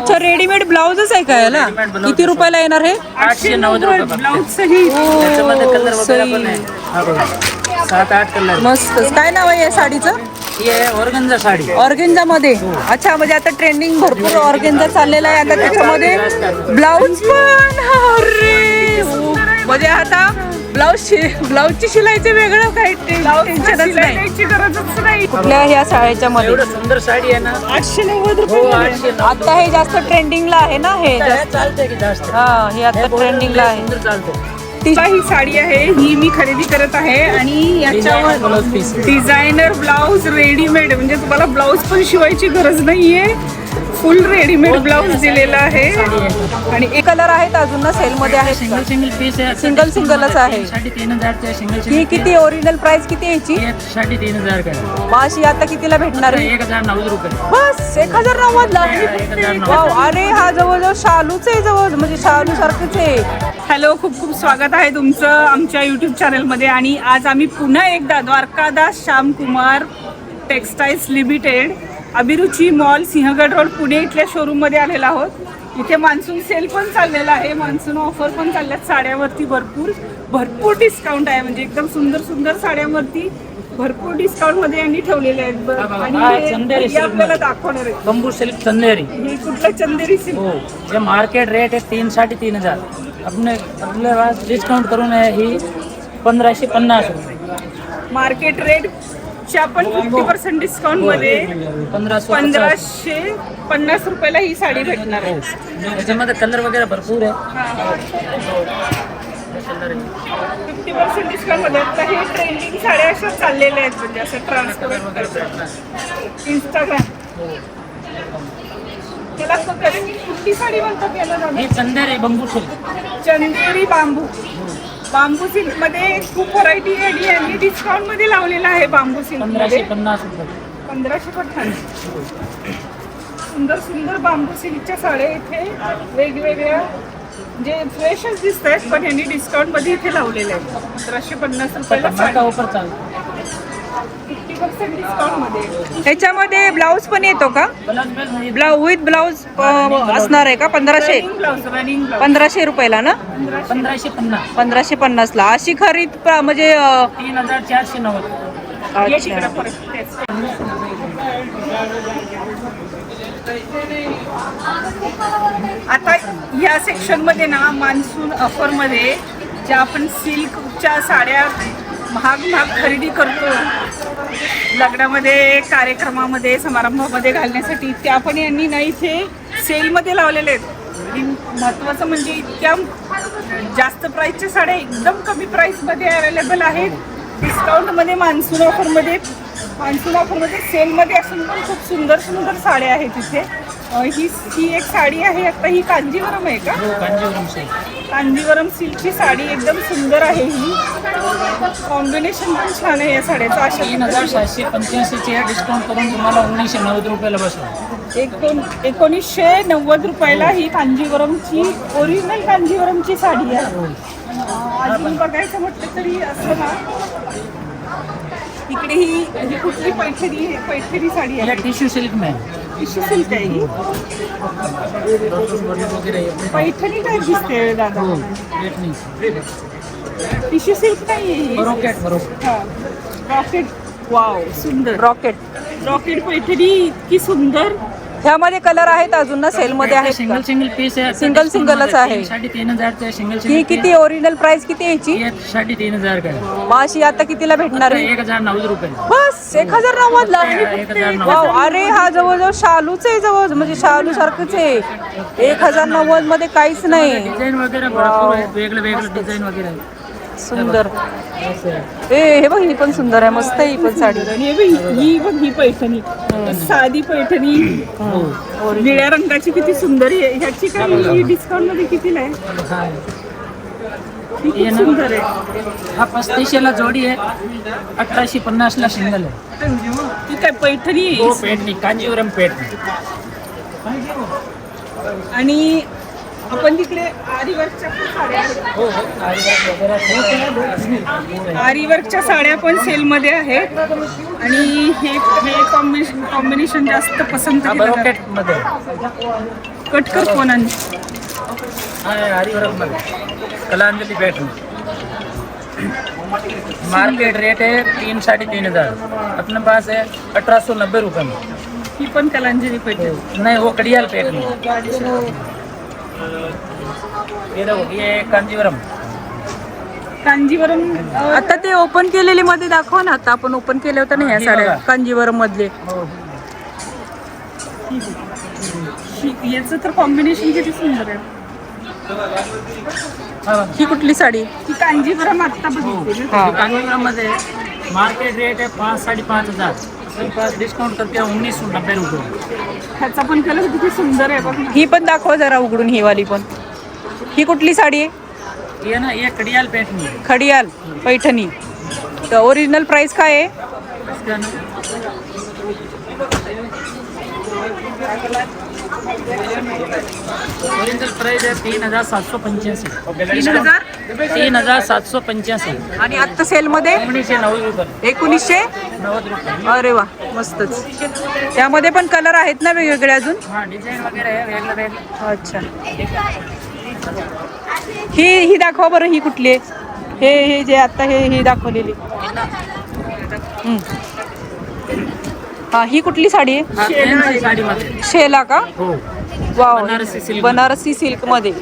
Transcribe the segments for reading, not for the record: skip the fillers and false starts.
अच्छा रेडीमेड ब्लाउजच आहे का याला? किती रुपयाला येणार हे? 890 रुपये ब्लाउज सही. त्याच्यामध्ये कलर वगैरे पण आहे. हा बघा 7-8 कलर. मस्त. काय नाव आहे या साडीचं? ही ऑर्गेन्झा साडी. ऑर्गेन्झा मध्ये. अच्छा म्हणजे आता ट्रेंडिंग भरपूर ऑर्गेन्झा चाललेला आहे आता त्याच्यामध्ये ब्लाउज पण. अरे म्हणजे आता ब्लाउजची शिलाईचे वेगळं काही टेन्शनच नाही. कुठल्या ह्या साड्याच्या मध्ये एवढं सुंदर साडी आहे ना. 890 हो रुपये. 890. आता हे जास्त ट्रेंडिंगला आहे ना हे जास्त. चालतंय की जास्त. हा हे आता ट्रेंडिंगला आहे. सुंदर चालतंय. ही साडी आहे ही मी खरेदी करत आहे आणि याच्यावर डिझायनर ब्लाऊज रेडीमेड म्हणजे तुम्हाला ब्लाऊज पण शिवायची गरज नाहीये. फुल रेडीमेड ब्लाऊज दिलेला आहे आणि एक कलर आहेत अजून ना सेल मध्ये आहेत. सिंगल पीस आहे. सिंगलच आहे. 3500 सिंगल. ही किती ओरिजिनल प्राइस किती याची? 3500 का. माशी आता कितीला भेटणार आहे? 1090 रुपये. बस 1090 ला. 1090. वाव अरे हा जवळजवळ शालूच आहे जवळ म्हणजे शालू सारखंच आहे. हॅलो खूप खूप स्वागत आहे तुमचं आमच्या यूट्यूब चॅनलमध्ये आणि आज आम्ही पुन्हा एकदा द्वारकादास श्यामकुमार टेक्सटाईल्स लिमिटेड अभिरुची मॉल सिंहगड रोड पुणे इथल्या शोरूममध्ये आलेलो आहोत. इथे मान्सून सेल पण चाललेला आहे. मान्सून ऑफर पण चालल्यात साड्यावरती. भरपूर डिस्काउंट आहे म्हणजे एकदम सुंदर साड्यांवरती भरपूर डिस्काउंट मध्ये यांनी ठेवलेले आहेत आणि हे आपल्याला दाखवणार आहे. बंबू सिल्क चंदेरी. हे कुठलं चंदेरी सिल्क? हो जे मार्केट रेट आहे 3-3.5 आपल्या पास डिस्काउंट करून आहे ही 1550 रुपये. मार्केट रेट च्या पण 50% डिस्काउंट मध्ये 1550 रुपयाला ही साडी भेटणार आहे. त्याच्यामध्ये कलर वगैरे भरपूर आहे. 50% डिस्काउंट मध्ये आता हे ट्रेंडिंग साड्या अशा चाललेल्या आहेत म्हणजे असं ट्रान्सपरंट इंस्टाग्राम. त्याला कुठली साडी म्हणतात याला? ही चंदेरी बंबू सिल्क. चंदेरी बांबू सिल्क मध्ये खूप व्हरायटी आहे आणि यांनी डिस्काउंट मध्ये लावलेला आहे. बांबू सिल्क 1550 रुपये. 1550. सुंदर बांबू सिल्कच्या साड्या इथे वेगवेगळ्या म्हणजे फ्रेशच दिसत आहेत पण यांनी डिस्काउंट मध्ये इथे लावलेले आहेत. 1550 रुपयाला साडी. ऑफर चालू 50% डिस्काउंट मध्ये. ह्याच्यामध्ये ब्लाऊज पण येतो का? विथ ब्लाऊज असणार आहे का? 1500 रनिंग 1500 रुपयाला ना? 1550. 1550 ला. अशी खरीद म्हणजे 3490. अच्छा. आता या सेक्शन मध्ये ना मान्सून ऑफर मध्ये ज्या आपण सिल्कच्या साड्या महाग खरेदी करतो लग्नामध्ये कार्यक्रमामध्ये समारंभामध्ये घालण्यासाठी त्या पण यांनी ना इथे सेलमध्ये लावलेले आहेत. आणि महत्त्वाचं म्हणजे इतक्या जास्त प्राईसच्या साड्या एकदम कमी प्राईसमध्ये अवेलेबल आहेत. डिस्काउंटमध्ये मान्सून ऑफरमध्ये सेलमध्ये असून पण खूप सुंदर साड्या आहेत इथे. ही एक साडी आहे आता. ही कांजीवरम आहे का? कांजीवरम सिल्कची साडी एकदम सुंदर आहे. ही कॉम्बिनेशन पण छान आहे या साड्याचं. अशा 3785 चे डिस्काउंट करून तुम्हाला 1990 रुपयाला बसवा. 1990 रुपयाला ही कांजीवरमची ओरिजिनल कांजीवरमची साडी आहे. अजून बघायचं म्हटलं तरी असं ना इकडे ही कुठली पैठणी साडी आहे? टिश्यू सिल्क में. टिश्यू सिल्क आहे ही. पैठणी काय दिसते दादा? टिश्यू सिल्क नाही आहे. रॉकेट. वाव सुंदर. रॉकेट पैठणी इतकी सुंदर. ह्यामध्ये कलर आहेत अजून ना सेल मध्ये आहेत. सिंगल पीस आहे. सिंगलच आहे. 3500 सिंगल. ही किती ओरिजिनल प्राइस किती याची? 3500 का. माशी आता कितीला भेटणार आहे? 1090 रुपये. बस 1090 ला. 1090. वाव अरे हा जवळजवळ शालूच आहे जवळ म्हणजे शालू सारखंच आहे. 1090 मध्ये काहीच नाही. डिझाईन वगैरे भरपूर आहे. वेगळे डिझाईन वगैरे आहे. सुंदर. हे बघ ही पण सुंदर आहे. मस्त आहे ही पण साडी. ही पैठणी साधी पैठणी निळ्या रंगाची किती सुंदर आहे. ह्याची काही डिस्काउंट मध्ये कितीला आहे? सुंदर आहे. हा 3500 ला जोडी आहे. 1850 ला सिंगल आहे. ती काय पैठणी हो पेटणी कांजीवरम पेटणी. आणि आपण तिकडे आरीवर्कच्या साड्या आरीवर्कच्या साड्या पण सेलमध्ये आहेत आणि हे कॉम्बिनेशन जास्त पसंत केलं जातं. कट कर कोणाने हरिवरम कलांजलि पैठणी मार्केट रेट है 3-3.5 अपने पास है 1890 रुपये में। ही पण कलांजली पैठणी नहीं वो कड़ियाल पैठणी ये देखो ये कांजीवरम कांजीवरम आता ते ओपन केलेले मध्ये दाखवा ना. आता आपण ओपन केले होते ना ह्या हे साड्या बघा. कांजीवरम मधले. याचं तर कॉम्बिनेशन किती सुंदर आहे. ही कुठली साडी? ही कांजीवरम आत्ता बघितली ना. हा. कांजीवरम मध्ये मार्केट रेट है 5-5.5 अपने पास डिस्काउंट करके 1990 रुपये। ह्याचा पण कलर किती सुंदर आहे बघ ना. ही पण दाखवा जरा उघडून, ही वाली पण. ही कुठली साडी आहे? ये ना ये कड़ियाल पैठणी है। खडियाल पैठणी. तर ओरिजिनल प्राइस काय आहे? इसका ना ओरिजिनल प्राइस है 3,785। 3,785 आणि आता सेल मध्ये 1990 रुपये। 1990 रुपये। अरे वा मस्तच. त्यामध्ये पण कलर आहेत ना वेगवेगळे अजून? हाँ डिजाइन वगैरह है वेगळं वेगळं। अच्छा. ही दाखवा बरं. ही कुठली आहे? हे जे आता ही दाखवलेली. हा ही कुठली साडी आहे? हाँ, फॅन्सी साडीमध्ये शेला का? हो wow. Banarasi silk. Banarasi silk मध्ये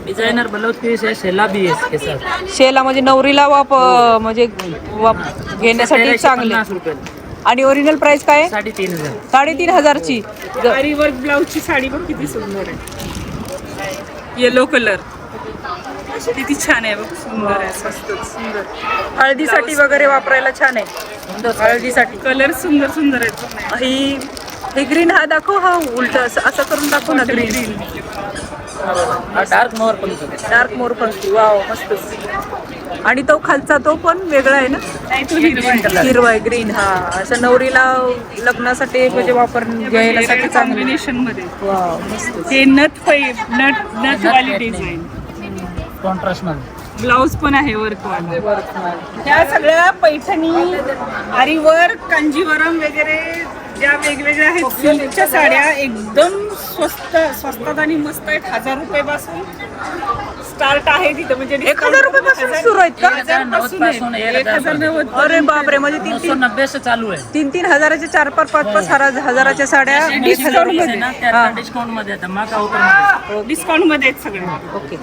डिजाइनर ब्लाउज पीस है शेला भी है इसके साथ। शेला म्हणजे नवरीला म्हणजे घेण्यासाठी चांगले. 1350 रुपये आणि ओरिजिनल प्राइस काय आहे? 3,500। 3,500 ची. आरी वर्क ब्लाउजची साडी बघ किती सुंदर आहे. येलो कलर किती छान आहे बघ. सुंदर आहे. स्वस्तच सुंदर. हळदीसाठी वगैरे वापरायला छान आहे. हळदीसाठी कलर सुंदर सुंदर आहेत. ही ग्रीन. हा दाखव. हा उलट असं करून दाखव ना. ग्रीन डार्क मोर पंख डार्क मोरपंखी. वाव मस्तच. आणि तो खालचा तो पण वेगळा आहे ना? नाही तो हिरवा आहे. हिरवा आहे. ग्रीन. हा असं नवरीला लग्नासाठी म्हणजे घ्यायला चांगलं. कॉम्बिनेशन मध्ये वाव मस्त. हे नथ वाली डिझाइन. कॉन्ट्रास्ट मध्ये ब्लाउज पण आहे वर्क वाला. ह्या सगळ्या पैठणी आरी वर्क कांजीवरम वगैरे ज्या वेगवेगळ्या आहेत सिल्कच्या साड्या एकदम स्वस्तात आणि मस्त आहेत. 1000 रुपयापासून स्टार्ट आहे तिथं. म्हणजे 1000 रुपयापासून सुरू आहेत का? 1090. अरे बापरे. म्हणजे 990 से चालू है। 3-3 हजाराच्या 4-5 हजाराच्या साड्या डिस्काउंट मध्ये. डिस्काउंट मध्ये धमाका ऑफर मध्ये डिस्काउंट मध्ये आहेत सगळे. ओके.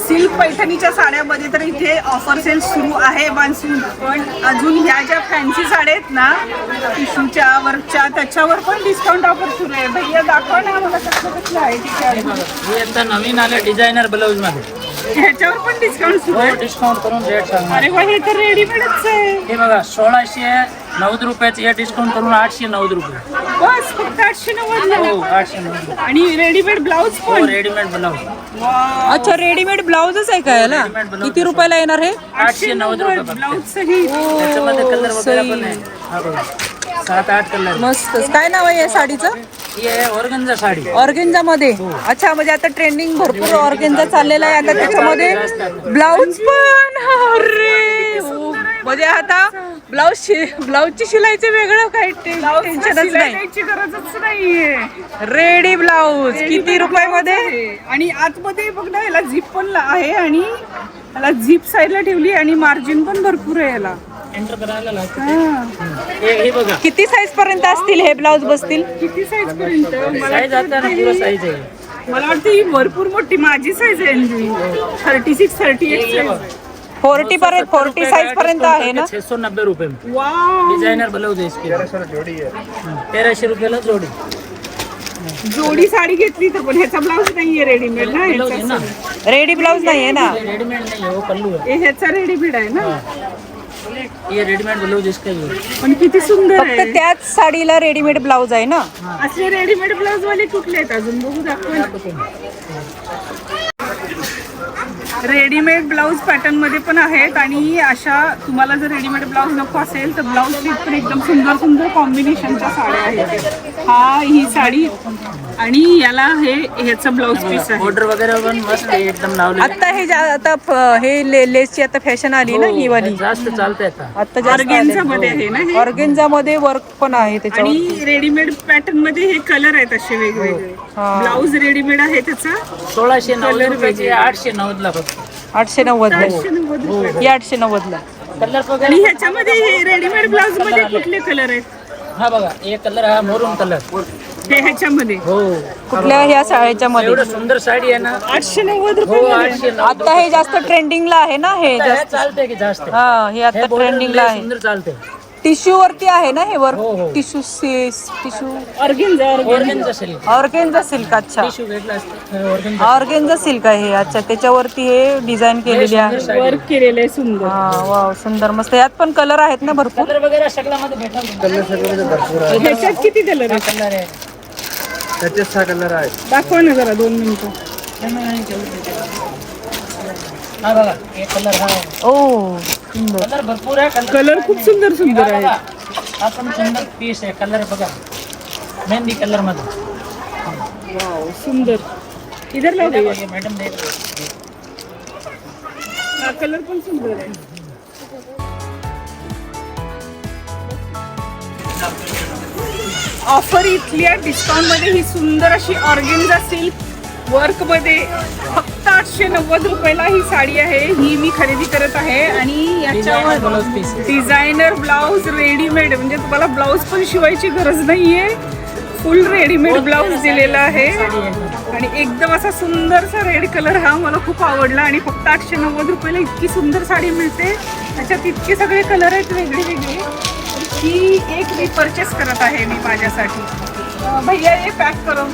सिल्क पैठणीच्या साड्यामध्ये तर इथे ऑफर सेल सुरू आहे मान्सून. पण अजून ह्या ज्या फॅन्सी साड्या आहेत ना टिश्यूच्या वर्कच्या त्याच्यावर पण डिस्काउंट ऑफर सुरू आहे. भैया दाखवा ना मला कसलं आहे तिच्या. हे आता नवीन आले डिझायनर ब्लाउज मध्ये ह्याच्यावर पण डिस्काउंट सुरू आहे. डिस्काउंट करून रेट सांगणार. अरे वा हे तर रेडीमेडच आहे. हे बघा 1690 रुपयाचे हे डिस्काउंट करून 890 रुपये. बस फक्त 890 ला. हो 890 आणि रेडीमेड ब्लाउज हो पण. रेडीमेड ब्लाउज अच्छा रेडीमेड ब्लाउजच आहे का याला? Readymade blouse. किती रुपयाला येणार हे? 890 रुपये फक्त. ब्लाउज सही. त्याच्यामध्ये कलर वगैरे सही. पण आहे. हा बघा 7-8 कलर. मस्त. काय नाव आहे या साडीचं? ही आहे ऑर्गन्झा साडी. ऑर्गेन्झा मध्ये. अच्छा म्हणजे आता ट्रेंडिंग भरपूर ऑर्गेन्झा चाललेला आहे. आता त्याच्यामध्ये ब्लाउज पण. अरे म्हणजे आता ब्लाउजची शिलाईचे वेगळं काही टेन्शनच नाही. द्यायची गरजच नाहीये. रेडी ब्लाउज किती रुपयामध्ये? आणि आतमध्ये बघ ना याला झिप पण आहे आणि याला झिप साईडला ठेवली आणि मार्जिन पण भरपूर आहे याला. एंटर करायला लागतं. हा. हे बघा किती साईज पर्यंत असतील हे ब्लाउज बसतील? किती साईज पर्यंत? साईज आता ना पुरा साईज आहे. मला वाटतं ही भरपूर मोठी माझी साईज आहे. 36, 38 साईज. 40 पर्यंत 40 साईज पर्यंत आहे ना? 690 रुपये में वाव. डिजाइनर ब्लाउज है इसके 1300 रुपयाला जोडी. जोडी साडी घेतली तर पण ह्याचा ब्लाउज नाहीये रेडीमेड ना. ब्लाउज आहे ना रेडी ब्लाउज नाहीये ना? रेडीमेड नहीं है वो पल्लू है. ह्याचा रेडीमेड आहे ना. ये रेडीमेड ब्लाउज इसका ही है. पण किती सुंदर फक्त आहे. त्याच साडीला रेडीमेड ब्लाउज आहे ना? असले रेडीमेड ब्लाउज वाले कुठले आहेत अजून बघू दाखवा. रेडीमेड ब्लाऊज पॅटर्न मध्ये पण आहेत आणि अशा तुम्हाला जर रेडीमेड ब्लाऊज नको असेल तर ब्लाऊज पीस पण एकदम सुंदर सुंदर कॉम्बिनेशनच्या साड्या आहेत. ही साडी आणि याला ह्याचं ब्लाऊज पीस आहे. ऑर्डर वगैरे पण मस्त आहे, एकदम लावले. आता हे हे लेसची आता फॅशन आली ना ही वाली, जास्त चालतंय आता. आता जास्त ऑर्गेन्झा मध्ये आहे ना हे. ऑर्गेन्झा मध्ये वर्क पण आहे त्याच्यावर. आणि रेडीमेड पॅटर्न मध्ये हे कलर आहेत असे वेगवेगळे. ब्लाऊज रेडीमेड आहे त्याचा 1690 रुपयाचे 890 ला फक्त. 890 ला 890 रुपये. ही 890 ला. कलर आणि वगैरे ह्याच्यामध्ये हे रेडीमेड ब्लाऊज मध्ये कुठले कलर आहेत? हा बघा, एक कलर हा मरून कलर. हे ह्याच्यामध्ये हो, कुठल्या ह्या साड्याच्या मध्ये एवढं सुंदर साडी आहे ना. 890 हो, रुपये. 890. आता हे जास्त ट्रेंडिंगला आहे ना हे हे जास्त. चालतंय की जास्त. हा हे आता हे border ट्रेंडिंगला लय आहे. सुंदर चालतंय. टिश्यू वरती आहे ना हे वर्क. हो, हो. टिश्यू ऑर्गेन्झा ऑर्गनचा सिल्क. Organza silk. अच्छा, टिश्यू भेटला असतं ऑर्गनचा. ऑर्गेन्झा सिल्क आहे हे. अच्छा, त्याच्यावरती हे डिझाईन केलेली आहे. वर्क केलेलं आहे सुंदर. हा वाव, सुंदर मस्त. यात पण कलर आहेत ना भरपूर. कलर वगैरे सगळ्यामध्ये भेटणार. ह्याच्यात किती कलर आहेत? कलर आहे. त्याच्यात 6 कलर आहेत. दाखवा ना जरा 2 मिनिटं. हा बघा, एक कलर हा आहे. ओ सुंदर. कलर भरपूर आहे. कलर खूप सुंदर सुंदर आहे. हा पण सुंदर पीस आहे. कलर बघा, मेहंदी कलर मध्ये. वाव सुंदर. इधर लाव भैया. मॅडम देख. हा कलर पण सुंदर आहे. ऑफर इथली आहे डिस्काउंट मध्ये. ही सुंदर अशी ऑर्गेन्झा सिल्क वर्क मध्ये फक्त 890 रुपयाला ही साडी आहे. ही मी खरेदी करत आहे आणि याच्यावर blouse piece. Designer blouse readymade, म्हणजे तुम्हाला ब्लाऊज पण शिवायची गरज नाहीये. फुल रेडीमेड ब्लाऊज दिलेला आहे आणि एकदम असा सुंदरसा रेड कलर हा मला खूप आवडला. आणि फक्त 890 रुपयाला इतकी सुंदर साडी मिळते. त्याच्यात इतके सगळे कलर आहेत वेगळे वेगळे. ही एक मी परचेस करत आहे मी माझ्यासाठी. भैया हे पॅक करून.